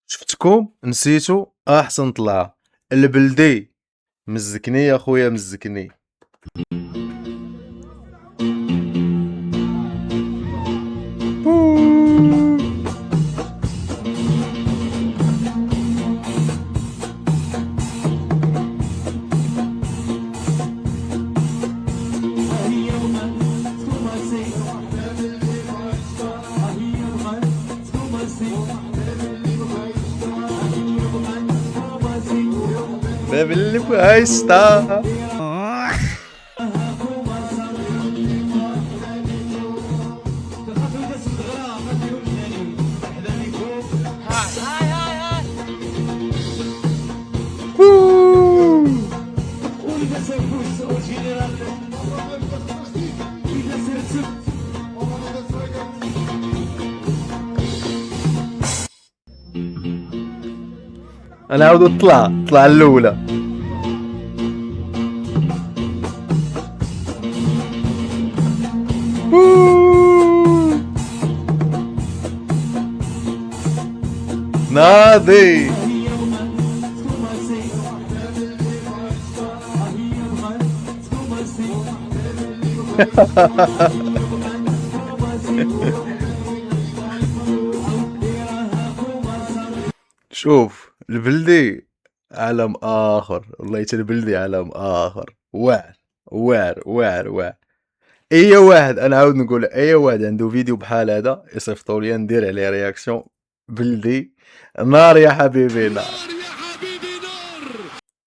شفتكم نسيتو احسن طلعه البلدي. مزكني يا خويا مزكني. باب اللي بهايستا. انا عاود طلع الاولى. ناضي. شوف البلدي عالم اخر، والله حتى البلدي عالم اخر، واعر واعر واعر واعر. اي واحد انا عاود نقول اي واحد عنده فيديو بحال هذا يصيفطوا لي ندير عليه رياكسيون. بلدي نار يا حبيبي نار.